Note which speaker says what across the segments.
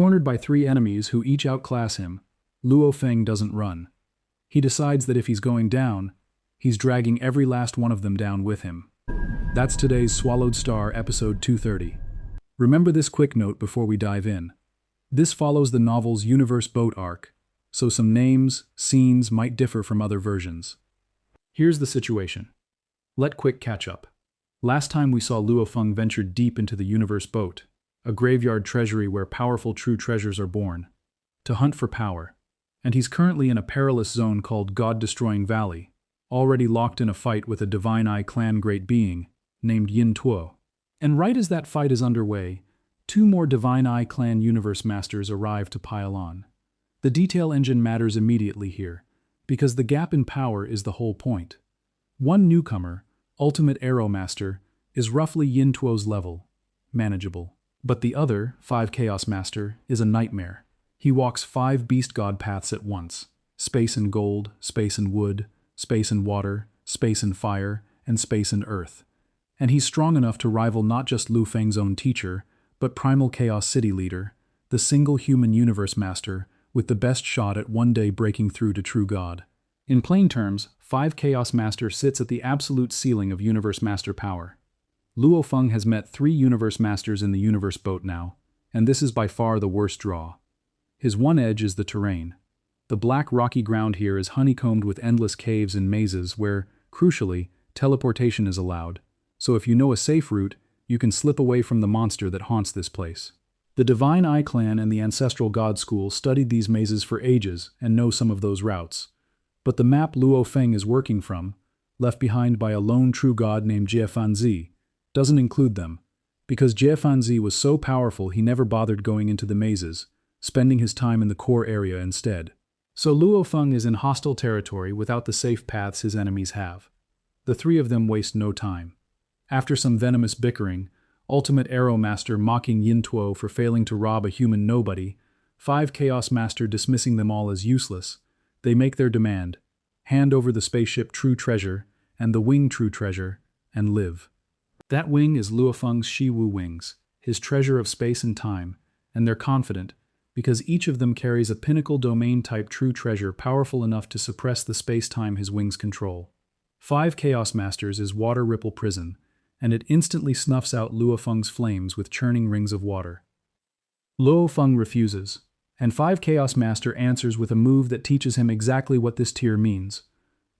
Speaker 1: Cornered by three enemies who each outclass him, Luo Feng doesn't run. He decides that if he's going down, he's dragging every last one of them down with him. That's today's Swallowed Star, episode 230. Remember this quick note before we dive in. This follows the novel's Universe Boat arc, so some names, scenes might differ from other versions. Here's the situation. Let quick catch up. Last time we saw Luo Feng ventured deep into the Universe Boat, a graveyard treasury where powerful true treasures are born, to hunt for power. And he's currently in a perilous zone called God-Destroying Valley, already locked in a fight with a Divine Eye clan great being named Yin Tuo. And right as that fight is underway, two more Divine Eye clan universe masters arrive to pile on. The detail engine matters immediately here, because the gap in power is the whole point. One newcomer, Ultimate Arrow Master, is roughly Yin Tuo's level, manageable. But the other, 5 Chaos Master, is a nightmare. He walks 5 beast god paths at once: space and gold, space and wood, space and water, space and fire, and space and earth. And he's strong enough to rival not just Luo Feng's own teacher, but Primal Chaos City Leader, the single human universe master, with the best shot at one day breaking through to true God. In plain terms, 5 Chaos Master sits at the absolute ceiling of Universe Master power. Luo Feng has met 3 Universe Masters in the Universe Boat now, and this is by far the worst draw. His one edge is the terrain. The black rocky ground here is honeycombed with endless caves and mazes where, crucially, teleportation is allowed. So if you know a safe route, you can slip away from the monster that haunts this place. The Divine Eye clan and the Ancestral God School studied these mazes for ages and know some of those routes. But the map Luo Feng is working from, left behind by a lone true god named Jiefanzi, doesn't include them, because Jiefanzi was so powerful he never bothered going into the mazes, spending his time in the core area instead. So Luo Feng is in hostile territory without the safe paths his enemies have. The three of them waste no time. After some venomous bickering, Ultimate Arrow Master mocking Yin Tuo for failing to rob a human nobody, 5 Chaos Master dismissing them all as useless, they make their demand: hand over the spaceship True Treasure and the wing True Treasure, and live. That wing is Luo Feng's Shiwu wings, his treasure of space and time, and they're confident, because each of them carries a pinnacle domain-type true treasure powerful enough to suppress the space-time his wings control. 5 Chaos Masters is Water Ripple Prison, and it instantly snuffs out Luo Feng's flames with churning rings of water. Luo Feng refuses, and 5 Chaos Master answers with a move that teaches him exactly what this tier means.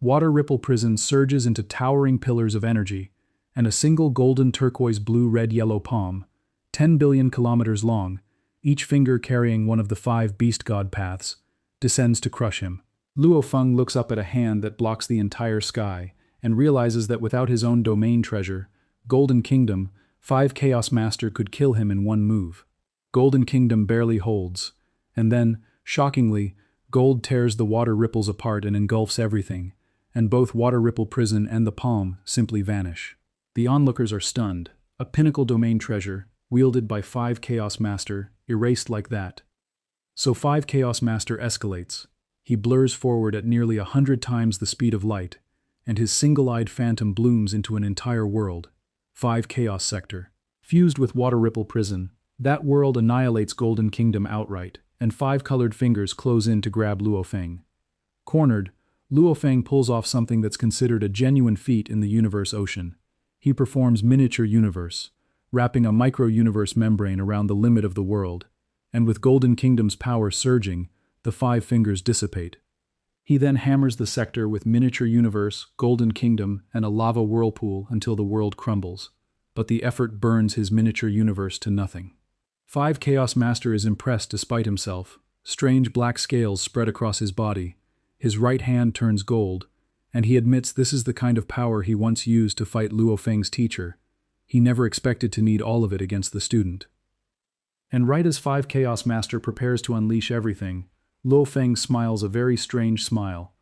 Speaker 1: Water Ripple Prison surges into towering pillars of energy, and a single golden turquoise blue red yellow palm, 10 billion kilometers long, each finger carrying one of the 5 beast god paths, descends to crush him. Luo Feng looks up at a hand that blocks the entire sky, and realizes that without his own domain treasure, Golden Kingdom, 5 Chaos Master could kill him in one move. Golden Kingdom barely holds, and then, shockingly, gold tears the water ripples apart and engulfs everything, and both Water Ripple Prison and the palm simply vanish. The onlookers are stunned. A pinnacle domain treasure, wielded by 5 Chaos Master, erased like that. So 5 Chaos Master escalates. He blurs forward at nearly 100 times the speed of light, and his single-eyed phantom blooms into an entire world. 5 Chaos Sector. Fused with Water Ripple Prison, that world annihilates Golden Kingdom outright, and 5 colored fingers close in to grab Luo Feng. Cornered, Luo Feng pulls off something that's considered a genuine feat in the universe ocean. He performs Miniature Universe, wrapping a micro-universe membrane around the limit of the world, and with Golden Kingdom's power surging, the 5 fingers dissipate. He then hammers the sector with Miniature Universe, Golden Kingdom, and a lava whirlpool until the world crumbles, but the effort burns his Miniature Universe to nothing. 5 Chaos Master is impressed despite himself. Strange black scales spread across his body. His right hand turns gold, and he admits this is the kind of power he once used to fight Luo Feng's teacher. He never expected to need all of it against the student. And right as 5 Chaos Master prepares to unleash everything, Luo Feng smiles a very strange smile,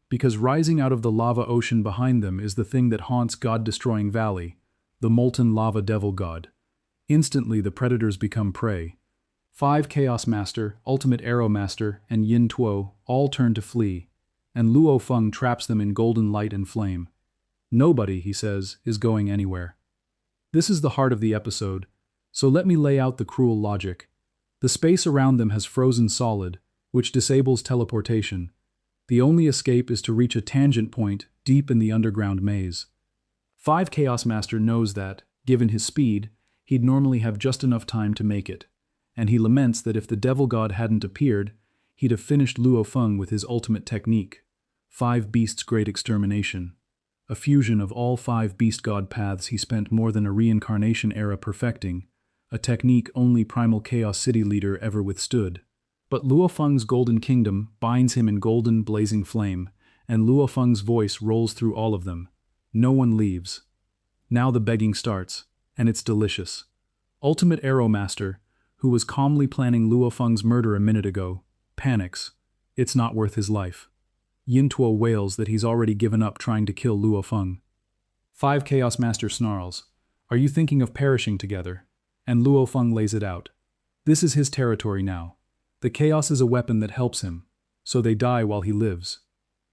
Speaker 1: because rising out of the lava ocean behind them is the thing that haunts God-Destroying Valley, the molten lava devil god. Instantly the predators become prey. 5 Chaos Master, Ultimate Arrow Master, and Yin Tuo all turn to flee, and Luo Feng traps them in golden light and flame. Nobody, he says, is going anywhere. This is the heart of the episode, so let me lay out the cruel logic. The space around them has frozen solid, which disables teleportation. The only escape is to reach a tangent point deep in the underground maze. 5 Chaos Master knows that, given his speed, he'd normally have just enough time to make it, and he laments that if the Devil God hadn't appeared, he'd have finished Luo Feng with his ultimate technique, 5 Beasts' Great Extermination, a fusion of all 5 Beast God paths he spent more than a reincarnation era perfecting, a technique only Primal Chaos City leader ever withstood. But Luo Feng's Golden Kingdom binds him in golden blazing flame, and Luo Feng's voice rolls through all of them. No one leaves. Now the begging starts, and it's delicious. Ultimate Arrow Master, who was calmly planning Luo Feng's murder a minute ago, panics. It's not worth his life. Yin Tuo wails that he's already given up trying to kill Luo Feng. 5 Chaos Master snarls, "Are you thinking of perishing together?" And Luo Feng lays it out. This is his territory now. The chaos is a weapon that helps him, so they die while he lives.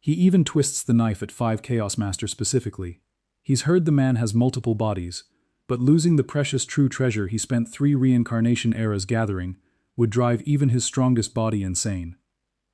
Speaker 1: He even twists the knife at 5 Chaos Master specifically. He's heard the man has multiple bodies, but losing the precious true treasure he spent 3 reincarnation eras gathering would drive even his strongest body insane.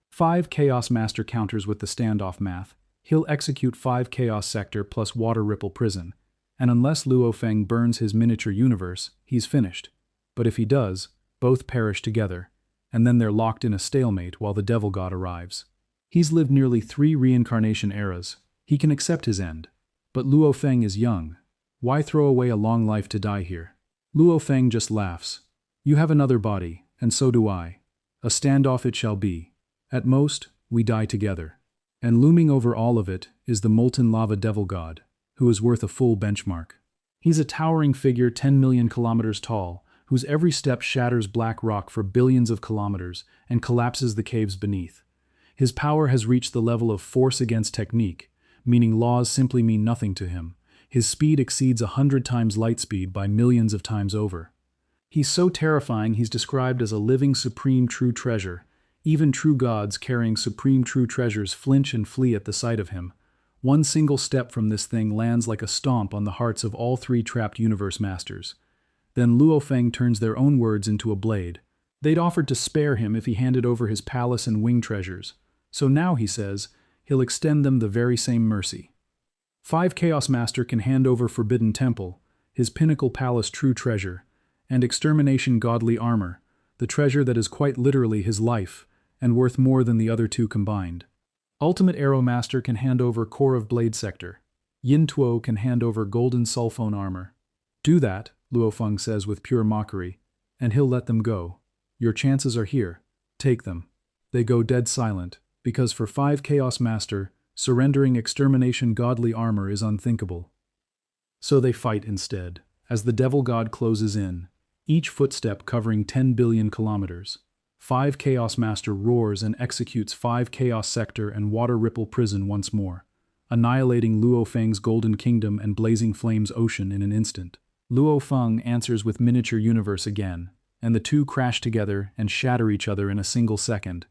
Speaker 1: 5 Chaos Master counters with the standoff math. He'll execute 5 Chaos Sector plus Water Ripple Prison, and unless Luo Feng burns his miniature universe, he's finished. But if he does, both perish together, and then they're locked in a stalemate while the Devil God arrives. He's lived nearly 3 reincarnation eras. He can accept his end. But Luo Feng is young. Why throw away a long life to die here? Luo Feng just laughs. You have another body, and so do I. A standoff it shall be. At most, we die together. And looming over all of it is the molten lava Devil God, who is worth a full benchmark. He's a towering figure 10 million kilometers tall, whose every step shatters black rock for billions of kilometers and collapses the caves beneath. His power has reached the level of force against technique, meaning laws simply mean nothing to him. His speed exceeds 100 times light speed by millions of times over. He's so terrifying he's described as a living supreme true treasure. Even true gods carrying supreme true treasures flinch and flee at the sight of him. One single step from this thing lands like a stomp on the hearts of all 3 trapped universe masters. Then Luo Feng turns their own words into a blade. They'd offered to spare him if he handed over his palace and wing treasures. So now, he says, he'll extend them the very same mercy. 5 Chaos Master can hand over Forbidden Temple, his pinnacle palace true treasure, and Extermination Godly Armor, the treasure that is quite literally his life, and worth more than the other 2 combined. Ultimate Arrow Master can hand over Core of Blade Sector. Yin Tuo can hand over Golden Sulphone Armor. Do that, Luo Feng says with pure mockery, and he'll let them go. Your chances are here. Take them. They go dead silent, because for 5 Chaos Master, surrendering Extermination Godly Armor is unthinkable. So they fight instead, as the Devil God closes in, each footstep covering 10 billion kilometers. 5 Chaos Master roars and executes 5 Chaos Sector and Water Ripple Prison once more, annihilating Luo Feng's Golden Kingdom and Blazing Flames Ocean in an instant. Luo Feng answers with Miniature Universe again, and the 2 crash together and shatter each other in a single second.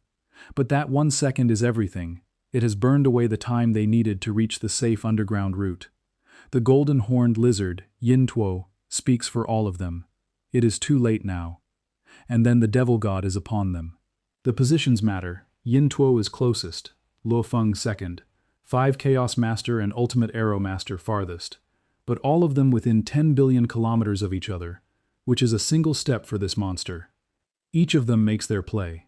Speaker 1: But that 1 second is everything. It has burned away the time they needed to reach the safe underground route. The golden-horned lizard, Yin Tuo, speaks for all of them. It is too late now. And then the Devil God is upon them. The positions matter. Yin Tuo is closest, Luo Feng second, 5 Chaos Master and Ultimate Arrow Master farthest, but all of them within 10 billion kilometers of each other, which is a single step for this monster. Each of them makes their play.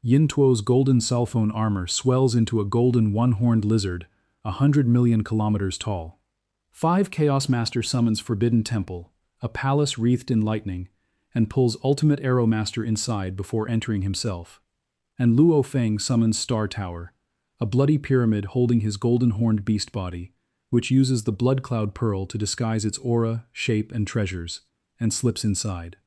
Speaker 1: Yin Tuo's golden cellphone armor swells into a golden one-horned lizard, 100 million kilometers tall. 5 Chaos Master summons Forbidden Temple, a palace wreathed in lightning, and pulls Ultimate Arrow Master inside before entering himself. And Luo Feng summons Star Tower, a bloody pyramid holding his golden-horned beast body, which uses the Blood Cloud Pearl to disguise its aura, shape, and treasures, and slips inside.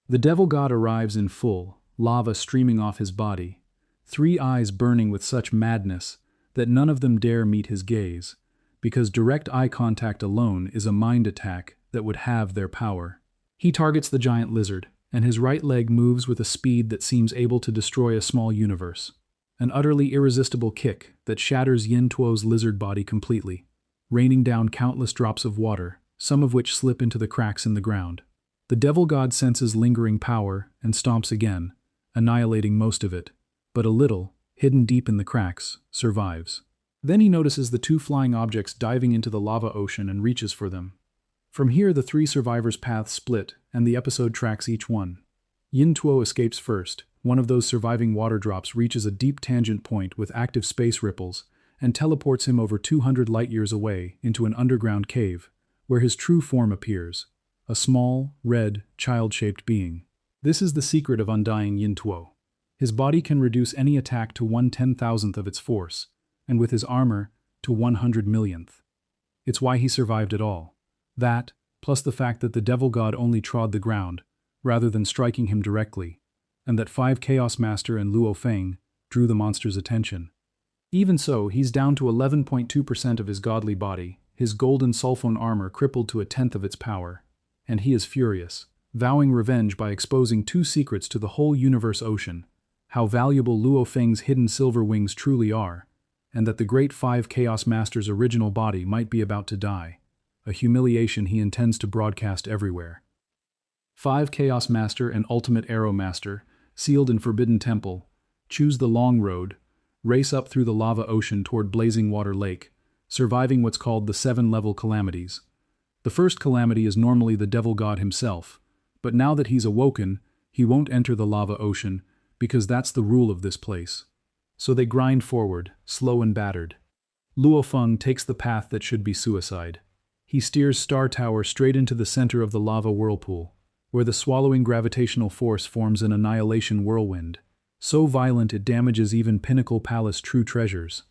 Speaker 1: The Devil God arrives in full, lava streaming off his body, 3 eyes burning with such madness that none of them dare meet his gaze, because direct eye contact alone is a mind attack that would have their power. He targets the giant lizard, and his right leg moves with a speed that seems able to destroy a small universe. An utterly irresistible kick that shatters Yin Tuo's lizard body completely, raining down countless drops of water, some of which slip into the cracks in the ground. The devil god senses lingering power and stomps again, annihilating most of it, but a little, hidden deep in the cracks, survives. Then he notices the two flying objects diving into the lava ocean and reaches for them. From here the three survivors' paths split, and the episode tracks each one. Yin Tuo escapes first. One of those surviving water drops reaches a deep tangent point with active space ripples, and teleports him over 200 light-years away into an underground cave, where his true form appears, a small, red, child-shaped being. This is the secret of undying Yin Tuo. His body can reduce any attack to 1/10,000th of its force, and with his armor, to 100 millionth. It's why he survived at all. That, plus the fact that the devil god only trod the ground, rather than striking him directly, and that 5 Chaos Master and Luo Feng drew the monster's attention. Even so, he's down to 11.2% of his godly body, his golden sulfone armor crippled to 1/10 of its power. And he is furious, vowing revenge by exposing two secrets to the whole universe ocean: how valuable Luo Feng's hidden silver wings truly are, and that the great 5 Chaos Master's original body might be about to die, a humiliation he intends to broadcast everywhere. 5 Chaos Master and Ultimate Arrow Master, sealed in Forbidden Temple, choose the long road, race up through the lava ocean toward Blazing Water Lake, surviving what's called the 7-level calamities. The first calamity is normally the devil god himself, but now that he's awoken, he won't enter the lava ocean, because that's the rule of this place. So they grind forward, slow and battered. Luo Feng takes the path that should be suicide. He steers Star Tower straight into the center of the lava whirlpool, where the swallowing gravitational force forms an annihilation whirlwind, so violent it damages even Pinnacle Palace true treasures,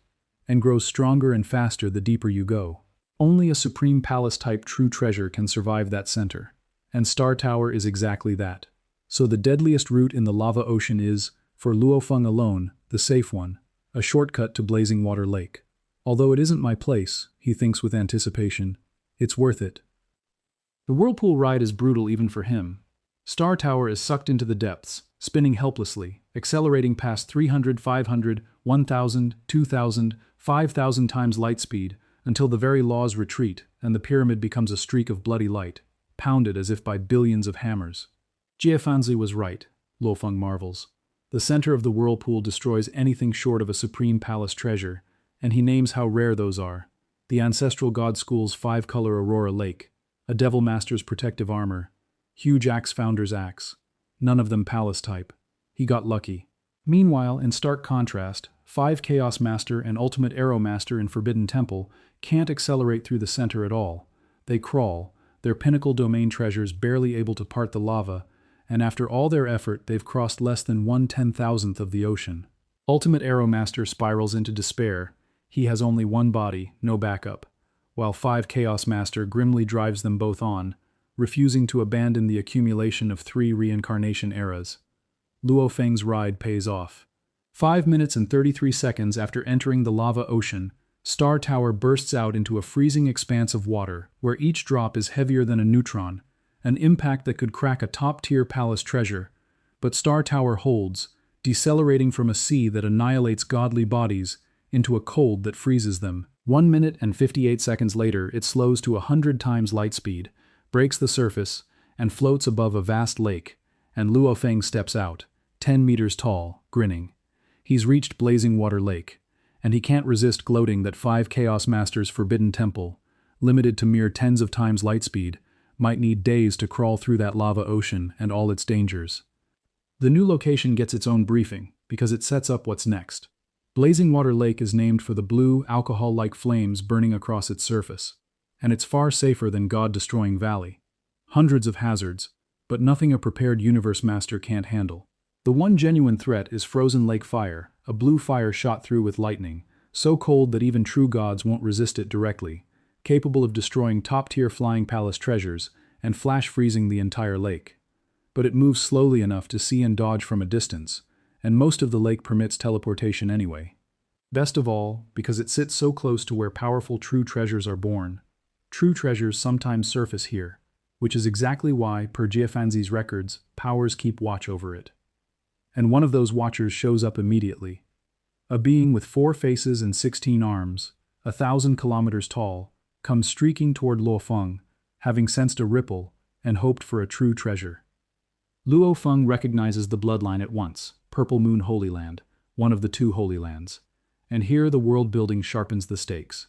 Speaker 1: and grows stronger and faster the deeper you go. Only a Supreme Palace-type true treasure can survive that center, and Star Tower is exactly that. So the deadliest route in the lava ocean is, for Luo Feng alone, the safe one, a shortcut to Blazing Water Lake. Although it isn't my place, he thinks with anticipation, it's worth it. The whirlpool ride is brutal even for him. Star Tower is sucked into the depths, spinning helplessly, accelerating past 300, 500, 1,000, 2,000, 5,000 times light speed, until the very laws retreat and the pyramid becomes a streak of bloody light, pounded as if by billions of hammers. Jiefanzi was right, Luo Feng marvels. The center of the whirlpool destroys anything short of a Supreme Palace treasure, and he names how rare those are. The Ancestral God School's 5-color Aurora Lake, a Devil Master's protective armor, huge Axe Founder's axe, none of them Palace type. He got lucky. Meanwhile, in stark contrast, 5 Chaos Master and Ultimate Arrow Master in Forbidden Temple can't accelerate through the center at all. They crawl, their pinnacle domain treasures barely able to part the lava, and after all their effort they've crossed less than 1/10,000th of the ocean. Ultimate Arrow Master spirals into despair. He has only one body, no backup, while 5 Chaos Master grimly drives them both on, refusing to abandon the accumulation of 3 reincarnation eras. Luo Feng's ride pays off. 5 minutes and 33 seconds after entering the lava ocean, Star Tower bursts out into a freezing expanse of water where each drop is heavier than a neutron, an impact that could crack a top-tier palace treasure. But Star Tower holds, decelerating from a sea that annihilates godly bodies into a cold that freezes them. 1 minute and 58 seconds later, it slows to 100 times light speed, breaks the surface, and floats above a vast lake, and Luo Feng steps out, 10 meters tall, grinning. He's reached Blazing Water Lake, and he can't resist gloating that 5 Chaos Masters' Forbidden Temple, limited to mere tens of times light speed, might need days to crawl through that lava ocean and all its dangers. The new location gets its own briefing, because it sets up what's next. Blazing Water Lake is named for the blue, alcohol-like flames burning across its surface, and it's far safer than God-destroying Valley. Hundreds of hazards, but nothing a prepared Universe Master can't handle. The one genuine threat is Frozen Lake Fire, a blue fire shot through with lightning, so cold that even true gods won't resist it directly, capable of destroying top-tier flying palace treasures and flash-freezing the entire lake. But it moves slowly enough to see and dodge from a distance, and most of the lake permits teleportation anyway. Best of all, because it sits so close to where powerful true treasures are born. True treasures sometimes surface here, which is exactly why, per Jiefanzi's records, powers keep watch over it. And one of those watchers shows up immediately. A being with 4 faces and 16 arms, 1,000 kilometers tall, comes streaking toward Luo Feng, having sensed a ripple, and hoped for a true treasure. Luo Feng recognizes the bloodline at once, Purple Moon Holy Land, one of the two Holy Lands. And here the world building sharpens the stakes.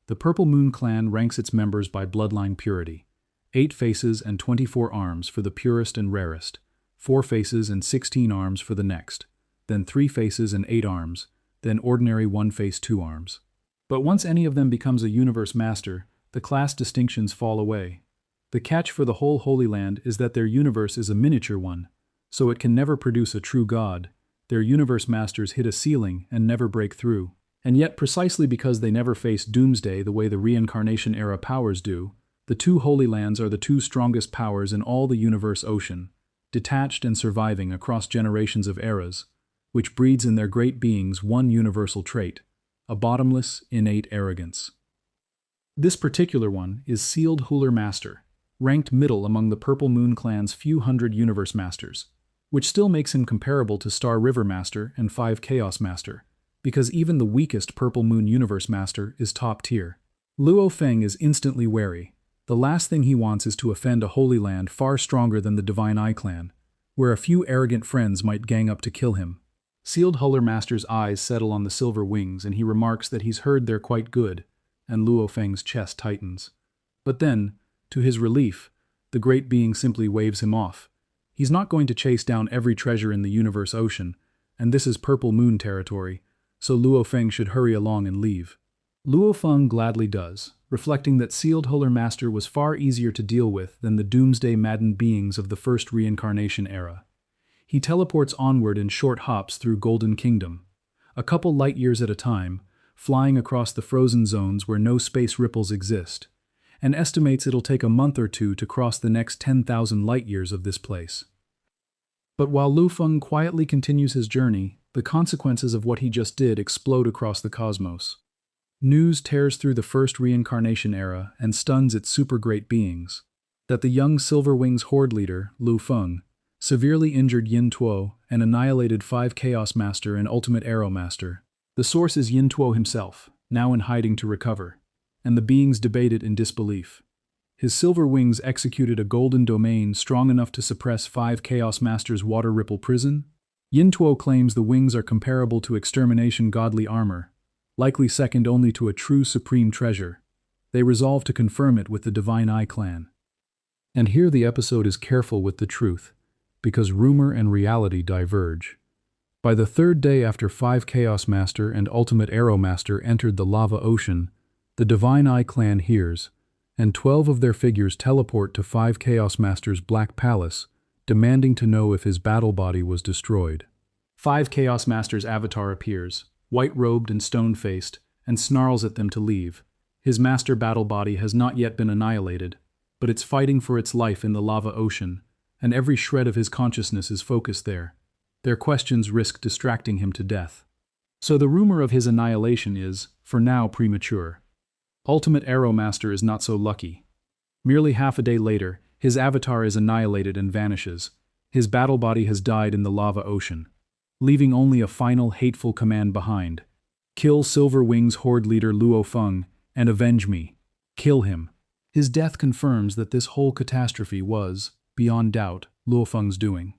Speaker 1: The Purple Moon clan ranks its members by bloodline purity. 8 faces and 24 arms for the purest and rarest, 4 faces and 16 arms for the next, then 3 faces and 8 arms, then ordinary 1 face 2 arms. But once any of them becomes a universe master, the class distinctions fall away. The catch for the whole Holy Land is that their universe is a miniature one, so it can never produce a true god. Their universe masters hit a ceiling and never break through. And yet, precisely because they never face doomsday the way the reincarnation-era powers do, the two Holy Lands are the two strongest powers in all the universe ocean, detached and surviving across generations of eras, which breeds in their great beings one universal trait: a bottomless, innate arrogance. This particular one is Sealed Huller Master, ranked middle among the Purple Moon clan's few hundred universe masters, which still makes him comparable to Star River Master and 5 Chaos Master, because even the weakest Purple Moon universe master is top tier. Luo Feng is instantly wary. The last thing he wants is to offend a Holy Land far stronger than the Divine Eye clan, where a few arrogant friends might gang up to kill him. Sealed Huller Master's eyes settle on the silver wings and he remarks that he's heard they're quite good, and Luo Feng's chest tightens. But then, to his relief, the great being simply waves him off. He's not going to chase down every treasure in the universe ocean, and this is Purple Moon territory, so Luo Feng should hurry along and leave. Luo Feng gladly does, reflecting that Sealed Huller Master was far easier to deal with than the doomsday-maddened beings of the first reincarnation era. He teleports onward in short hops through Golden Kingdom, a couple light years at a time, flying across the frozen zones where no space ripples exist, and estimates it'll take a month or two to cross the next 10,000 light years of this place. But while Luo Feng quietly continues his journey, the consequences of what he just did explode across the cosmos. News tears through the first reincarnation era and stuns its super great beings that the young Silver Wings Horde leader, Luo Feng, severely injured Yin Tuo and annihilated 5 Chaos Master and Ultimate Arrow Master. The source is Yin Tuo himself, now in hiding to recover, and the beings debate it in disbelief. His Silver Wings executed a golden domain strong enough to suppress 5 Chaos Masters' water ripple prison. Yin Tuo claims the wings are comparable to extermination godly armor, likely second only to a true supreme treasure. They resolve to confirm it with the Divine Eye clan. And here the episode is careful with the truth, because rumor and reality diverge. By the 3rd day after 5 Chaos Master and Ultimate Arrow Master entered the lava ocean, the Divine Eye clan hears, and 12 of their figures teleport to 5 Chaos Master's Black Palace, demanding to know if his battle body was destroyed. 5 Chaos Master's avatar appears, white-robed and stone-faced, and snarls at them to leave. His master battle body has not yet been annihilated, but it's fighting for its life in the lava ocean, and every shred of his consciousness is focused there. Their questions risk distracting him to death. So the rumor of his annihilation is, for now, premature. Ultimate Arrow Master is not so lucky. Merely half a day later, his avatar is annihilated and vanishes. His battle body has died in the lava ocean, leaving only a final hateful command behind. Kill Silver Wings Horde leader Luo Feng and avenge me. Kill him. His death confirms that this whole catastrophe was, beyond doubt, Luo Feng's doing.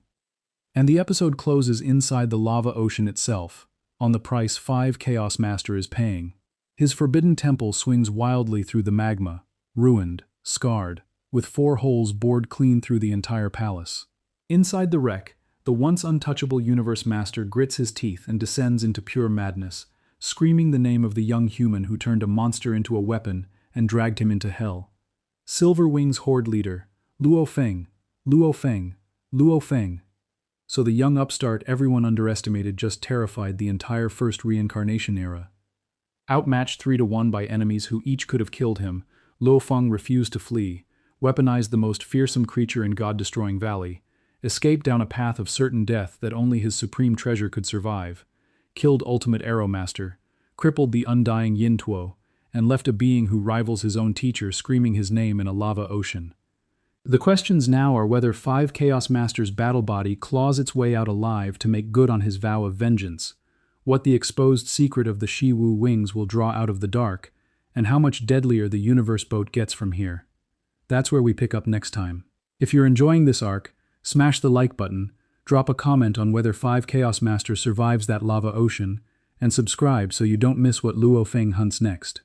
Speaker 1: And the episode closes inside the lava ocean itself, on the price 5 Chaos Master is paying. His forbidden temple swings wildly through the magma, ruined, scarred, with 4 holes bored clean through the entire palace. Inside the wreck, the once untouchable Universe Master grits his teeth and descends into pure madness, screaming the name of the young human who turned a monster into a weapon and dragged him into hell. Silver Wings Horde leader, Luo Feng, Luo Feng, Luo Feng. So the young upstart everyone underestimated just terrified the entire first reincarnation era. Outmatched 3-1 by enemies who each could have killed him, Luo Feng refused to flee, weaponized the most fearsome creature in God-destroying valley, escaped down a path of certain death that only his supreme treasure could survive, killed Ultimate Arrow Master, crippled the undying Yin Tuo, and left a being who rivals his own teacher screaming his name in a lava ocean. The questions now are whether 5 Chaos Master's battle body claws its way out alive to make good on his vow of vengeance, what the exposed secret of the Shi-Wu wings will draw out of the dark, and how much deadlier the universe boat gets from here. That's where we pick up next time. If you're enjoying this arc, smash the like button, drop a comment on whether 5 Chaos Master survives that lava ocean, and subscribe so you don't miss what Luo Feng hunts next.